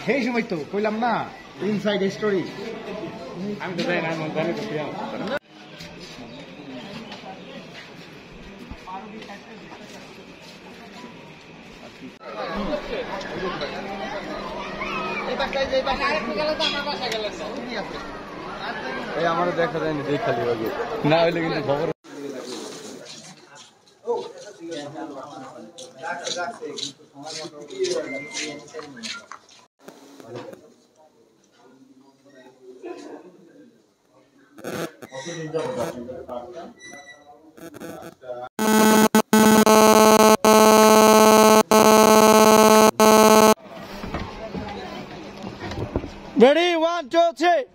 সেই সময় তো কইলাম না ইনসাইড স্টোরি। আমি তো জানি না, জানি তো কি আমার দেখা যায়নি, দেখ খালি না হইলে কিন্তু খবর। Ready, 1, 2, 3.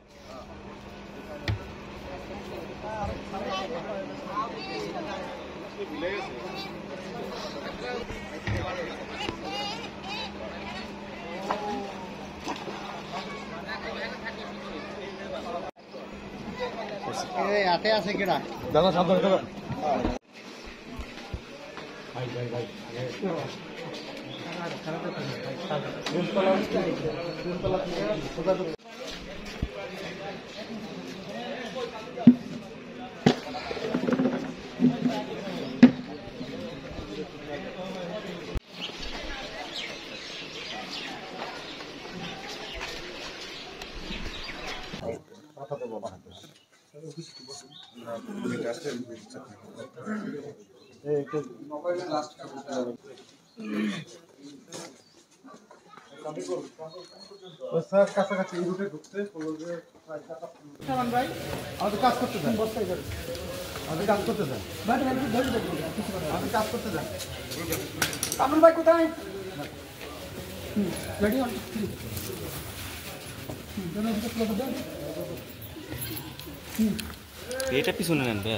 হাতে আছে কিনা দাদা সাবধানে দেবেন। কাছাকাছি এই রুটে ঢুকতে ভাই আমাদের কাজ করতে দেন, আমাদের কাজ করতে দেন, আমাদের কাজ করতে দেন। কামরুল ভাই কোথায়? এটা পিছনে নেন ভাই।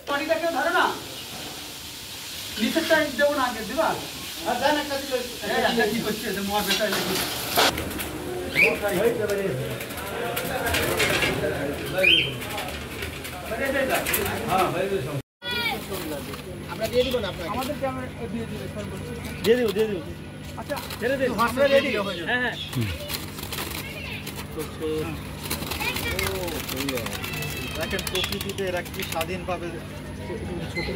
পানিটা কেউ ধরে না, নিচের টাইম দেবো না, আগে দিবা আর দেন একটা দিলে কি করছে যে মোয়া বেটা আমরা দিয়ে দিব না আপনাকে, আমাদের ক্যামেরা দিয়ে দিবে, দিয়ে দিব। আচ্ছা ছেড়ে দিন, আমরা রেডি। হ্যাঁ হ্যাঁ দেখেন প্রকৃতিতে এরা কি স্বাধীনভাবে ছোট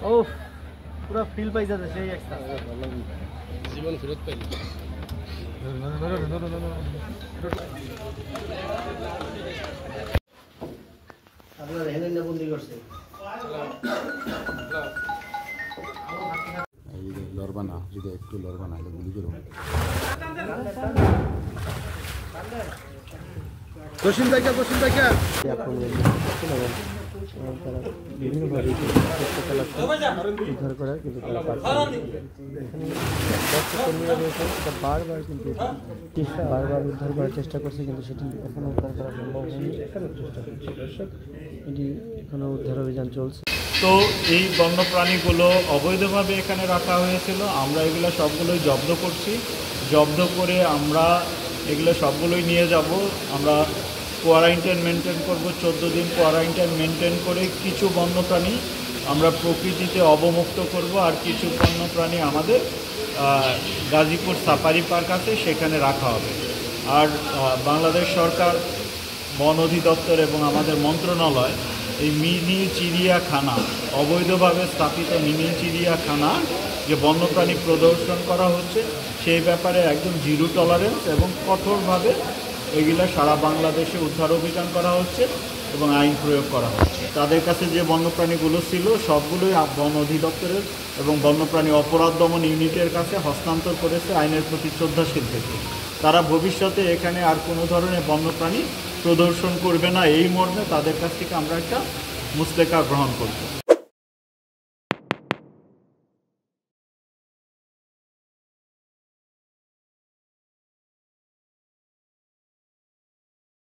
ও পুরো ফিল পাই যাচ্ছে সেই একটা জীবন ফেরত পাইনি। আপনারা হেলেন না বন্দি করছে লড়বা না, যদি একটু লড়বা না গুলি করো। দক্ষিণ থেকে তারা বিভিন্নভাবে চেষ্টা চালাচ্ছে উদ্ধার করার, কিন্তু তারা পারছে না। কর্মীরা রয়েছে তারা বারবার উদ্ধার করার চেষ্টা করছে, কিন্তু সেটি এখনও উদ্ধার করা সম্ভব হয়নি। এটি এখনও উদ্ধার অভিযান চলছে। তো এই বন্যপ্রাণীগুলো অবৈধভাবে এখানে রাখা হয়েছিল, আমরা এগুলো সবগুলোই জব্দ করছি। জব্দ করে আমরা এগুলো সবগুলোই নিয়ে যাব। আমরা কোয়ারান্টাইন মেনটেন করব, 14 দিন কোয়ারান্টাইন মেনটেন করে কিছু বন্যপ্রাণী আমরা প্রকৃতিতে অবমুক্ত করব, আর কিছু বন্যপ্রাণী আমাদের গাজীপুর সাফারি পার্ক আছে সেখানে রাখা হবে। আর বাংলাদেশ সরকার, বন অধিদপ্তর এবং আমাদের মন্ত্রণালয় এই মিনি চিড়িয়াখানা, অবৈধভাবে স্থাপিত মিনি চিড়িয়াখানা যে বন্যপ্রাণী প্রদর্শন করা হচ্ছে সেই ব্যাপারে একদম জিরো টলারেন্স এবং কঠোরভাবে এগুলো সারা বাংলাদেশে উদ্ধার অভিযান করা হচ্ছে এবং আইন প্রয়োগ করা হচ্ছে। তাদের কাছে যে বন্যপ্রাণীগুলো ছিল সবগুলোই বন অধিদপ্তরের এবং বন্যপ্রাণী অপরাধ দমন ইউনিটের কাছে হস্তান্তর করেছে আইনের প্রতি শ্রদ্ধাশীল থেকে। তারা ভবিষ্যতে এখানে আর কোনো ধরনের বন্যপ্রাণী প্রদর্শন করবে না, এই মর্মে তাদের কাছ থেকে আমরা একটা মুসলেকা গ্রহণ করব।